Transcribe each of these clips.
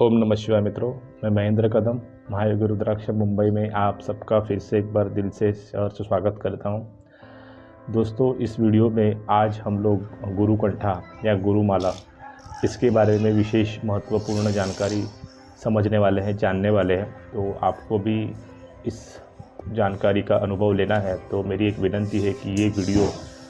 ओम नमः शिवाय मित्रों, मैं महेंद्र कदम महायोगी रुद्राक्ष मुंबई में आप सबका फिर से एक बार दिल से सहर्ष स्वागत करता हूं। दोस्तों, इस वीडियो में आज हम लोग गुरु कंठा या गुरुमाला इसके बारे में विशेष महत्वपूर्ण जानकारी समझने वाले हैं, जानने वाले हैं। तो आपको भी इस जानकारी का अनुभव लेना है तो मेरी एक विनती है कि ये वीडियो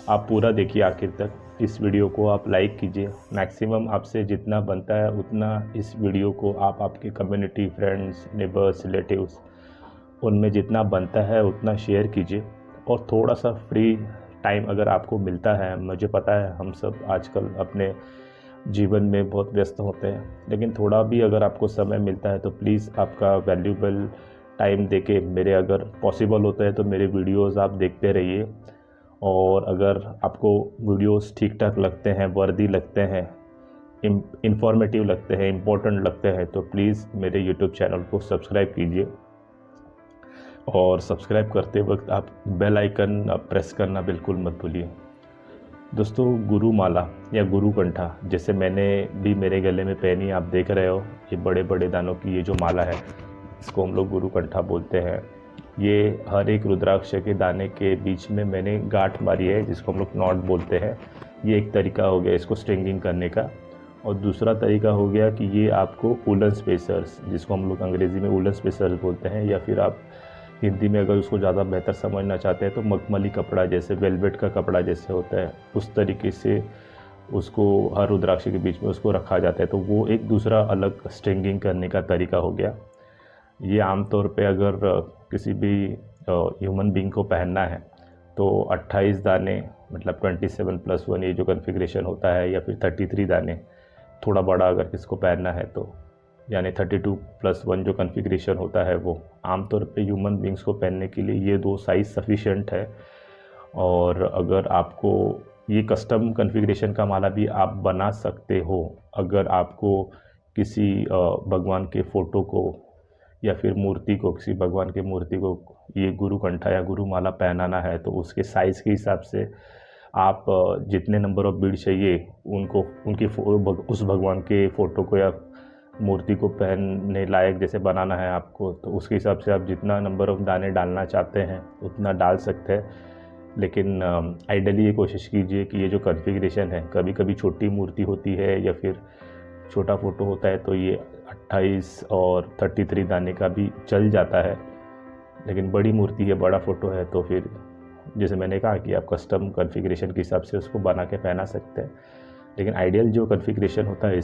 आप पूरा देखिए आखिर तक। इस वीडियो को आप लाइक कीजिए, मैक्सिमम आपसे जितना बनता है उतना इस वीडियो को आप आपके कम्युनिटी, फ्रेंड्स, नेबर्स, रिलेटिव्स उनमें जितना बनता है उतना शेयर कीजिए। और थोड़ा सा फ्री टाइम अगर आपको मिलता है, मुझे पता है हम सब आजकल अपने जीवन में बहुत व्यस्त होते हैं, लेकिन थोड़ा भी अगर आपको समय मिलता है तो प्लीज़ आपका वैल्यूबल टाइम देके मेरे, अगर पॉसिबल होता है तो मेरे वीडियोस आप देखते रहिए। और अगर आपको वीडियोस ठीक ठाक लगते हैं, वर्दी लगते हैं, इंफॉर्मेटिव लगते हैं, इम्पोर्टेंट लगते हैं तो प्लीज़ मेरे यूट्यूब चैनल को सब्सक्राइब कीजिए। और सब्सक्राइब करते वक्त आप बेल आइकन प्रेस करना बिल्कुल मत भूलिए। दोस्तों, गुरुमाला या गुरु कंठा जैसे मैंने भी मेरे गले में पहनी, आप देख रहे हो, ये बड़े बड़े दानों की ये जो माला है इसको हम लोग गुरु कंठा बोलते हैं। ये हर एक रुद्राक्ष के दाने के बीच में मैंने गांठ मारी है जिसको हम लोग नॉट बोलते हैं। ये एक तरीका हो गया इसको स्ट्रिंगिंग करने का। और दूसरा तरीका हो गया कि ये आपको वूलन स्पेसर्स, जिसको हम लोग अंग्रेज़ी में वूलन स्पेसर्स बोलते हैं, या फिर आप हिंदी में अगर उसको ज़्यादा बेहतर समझना चाहते हैं तो मखमली कपड़ा, जैसे वेलवेट का कपड़ा जैसे होता है उस तरीके से उसको हर रुद्राक्ष के बीच में उसको रखा जाता है। तो वो एक दूसरा अलग स्ट्रिंगिंग करने का तरीका हो गया। ये आमतौर पे अगर किसी भी ह्यूमन बीइंग को पहनना है तो 28 दाने, मतलब 27+1 ये जो कॉन्फ़िगरेशन होता है, या फिर 33 दाने, थोड़ा बड़ा अगर किसको पहनना है तो, यानी 32+1 जो कॉन्फ़िगरेशन होता है वो आमतौर पे ह्यूमन बीइंग्स को पहनने के लिए ये 2 साइज़ सफिशिएंट है। और अगर आपको ये कस्टम कॉन्फ़िगरेशन का माला भी आप बना सकते हो, अगर आपको किसी भगवान के फ़ोटो को या फिर मूर्ति को, किसी भगवान की मूर्ति को ये गुरु कंठा या गुरु माला पहनाना है तो उसके साइज़ के हिसाब से आप जितने नंबर ऑफ़ बीड चाहिए उनको, उस भगवान के फ़ोटो को या मूर्ति को पहनने लायक जैसे बनाना है आपको, तो उसके हिसाब से आप जितना नंबर ऑफ़ दाने डालना चाहते हैं उतना डाल सकते हैं। लेकिन आइडियली ये कोशिश कीजिए कि ये जो कॉन्फ़िगरेशन है, कभी कभी छोटी मूर्ति होती है या फिर छोटा फ़ोटो होता है तो ये 28 और 33 दाने का भी चल जाता है। लेकिन बड़ी मूर्ति है, बड़ा फ़ोटो है तो फिर जैसे मैंने कहा कि आप कस्टम कॉन्फ़िगरेशन के हिसाब से उसको बना के पहना सकते हैं। लेकिन आइडियल जो कॉन्फ़िगरेशन होता है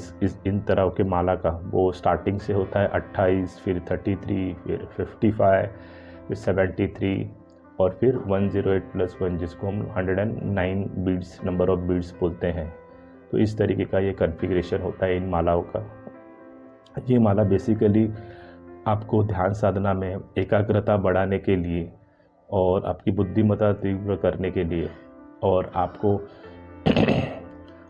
इन तरह के माला का, वो स्टार्टिंग से होता है 28, फिर 33, फिर 55, फिर 73 और फिर 108+1 जिसको हम 109 बीड्स, नंबर ऑफ़ बीड्स बोलते हैं। तो इस तरीके का ये कॉन्फ़िगरेशन होता है इन मालाओं का। ये माला बेसिकली आपको ध्यान साधना में एकाग्रता बढ़ाने के लिए और आपकी बुद्धिमत्ता तीव्र करने के लिए, और आपको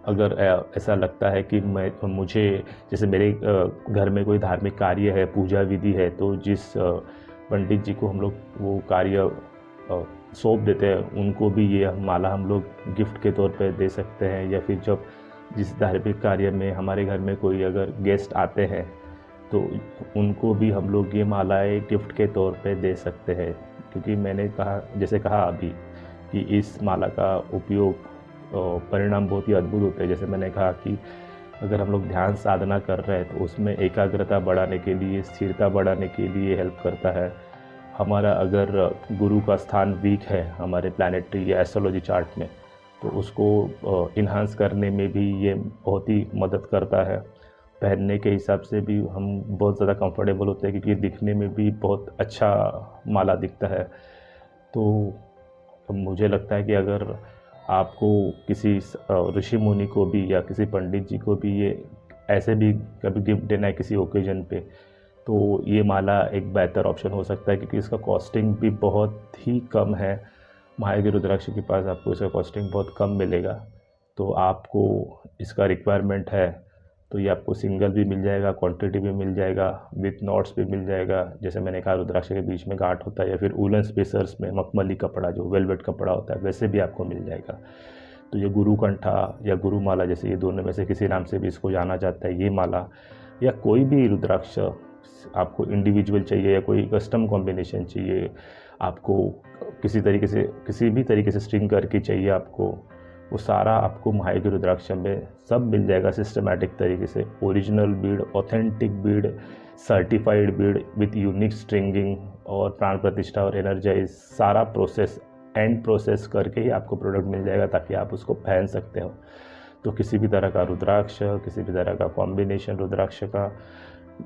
अगर ऐसा लगता है कि मुझे जैसे मेरे घर में कोई धार्मिक कार्य है, पूजा विधि है, तो जिस पंडित जी को हम लोग वो कार्य सौंप देते हैं उनको भी ये माला हम लोग गिफ्ट के तौर पे दे सकते हैं। या फिर जब जिस धार्मिक कार्य में हमारे घर में कोई अगर गेस्ट आते हैं तो उनको भी हम लोग ये मालाएं गिफ्ट के तौर पे दे सकते हैं। क्योंकि मैंने कहा अभी कि इस माला का उपयोग परिणाम बहुत ही अद्भुत होते हैं। जैसे मैंने कहा कि अगर हम लोग ध्यान साधना कर रहे हैं तो उसमें एकाग्रता बढ़ाने के लिए, स्थिरता बढ़ाने के लिए हेल्प करता है। हमारा अगर गुरु का स्थान वीक है हमारे प्लानेटरी या एस्ट्रोलॉजी चार्ट में, तो उसको इन्हांस करने में भी ये बहुत ही मदद करता है। पहनने के हिसाब से भी हम बहुत ज़्यादा कंफर्टेबल होते हैं क्योंकि दिखने में भी बहुत अच्छा माला दिखता है। तो मुझे लगता है कि अगर आपको किसी ऋषि मुनि को भी या किसी पंडित जी को भी ये ऐसे भी कभी गिफ्ट देना है किसी ओकेजन पे, तो ये माला एक बेहतर ऑप्शन हो सकता है क्योंकि इसका कॉस्टिंग भी बहुत ही कम है। महायोगी रुद्राक्ष के पास आपको इसका कॉस्टिंग बहुत कम मिलेगा। तो आपको इसका रिक्वायरमेंट है तो ये आपको सिंगल भी मिल जाएगा, क्वांटिटी भी मिल जाएगा, विथ नॉट्स भी मिल जाएगा। जैसे मैंने कहा रुद्राक्ष के बीच में गांठ होता है, या फिर वूलन स्पेसर्स में मखमली कपड़ा जो वेलवेट कपड़ा होता है वैसे भी आपको मिल जाएगा। तो ये गुरु कंठा या गुरु माला, जैसे ये दोनों में से किसी नाम से भी इसको जाना जाता है, ये माला या कोई भी रुद्राक्ष आपको इंडिविजुअल चाहिए या कोई कस्टम कॉम्बिनेशन चाहिए, आपको किसी भी तरीके से स्ट्रिंग करके चाहिए आपको, वो सारा आपको महायोगी रुद्राक्ष में सब मिल जाएगा सिस्टमैटिक तरीके से। Original Beed, authentic Beed, certified Beed with unique stringing और प्राण प्रतिष्ठा और एनर्जाइज, सारा प्रोसेस एंड प्रोसेस करके ही आपको प्रोडक्ट मिल जाएगा ताकि आप उसको पहन सकते हो। तो किसी भी तरह का रुद्राक्ष, किसी भी तरह का कॉम्बिनेशन रुद्राक्ष का,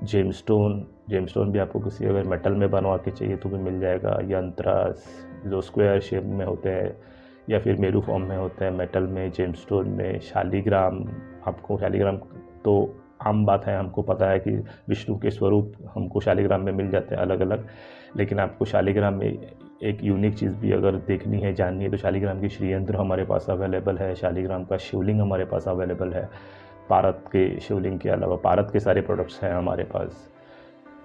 जेमस्टोन भी आपको किसी अगर मेटल में बनवा के चाहिए तो भी मिल जाएगा। यंत्रास जो स्क्वायर शेप में होते हैं या फिर मेरू फॉर्म में होते हैं, मेटल में, जेमस्टोन में, शालीग्राम, आपको शालीग्राम तो आम बात है, हमको पता है कि विष्णु के स्वरूप हमको शालीग्राम में मिल जाते हैं अलग अलग, लेकिन आपको शालीग्राम में एक यूनिक चीज़ भी अगर देखनी है, जाननी है, तो शालीग्राम की श्रीयंत्र हमारे पास अवेलेबल है, शालीग्राम का शिवलिंग हमारे पास अवेलेबल है। पारत के शिवलिंग के अलावा पारत के सारे प्रोडक्ट्स हैं हमारे पास।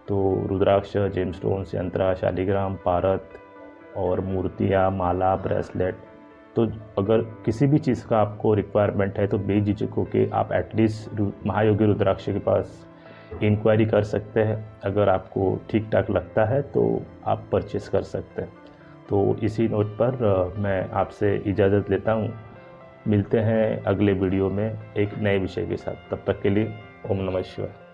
तो रुद्राक्ष, जेमस्टोन्स, यंत्रा, शालीग्राम, पारत और मूर्तियाँ, माला, ब्रेसलेट, तो अगर किसी भी चीज़ का आपको रिक्वायरमेंट है तो बेझिझक होकर आप एटलीस्ट महायोगी रुद्राक्ष के पास इंक्वायरी कर सकते हैं। अगर आपको ठीक ठाक लगता है तो आप परचेस कर सकते हैं। तो इसी नोट पर मैं आपसे इजाज़त लेता हूँ। मिलते हैं अगले वीडियो में एक नए विषय के साथ। तब तक के लिए ओम नमः शिवाय।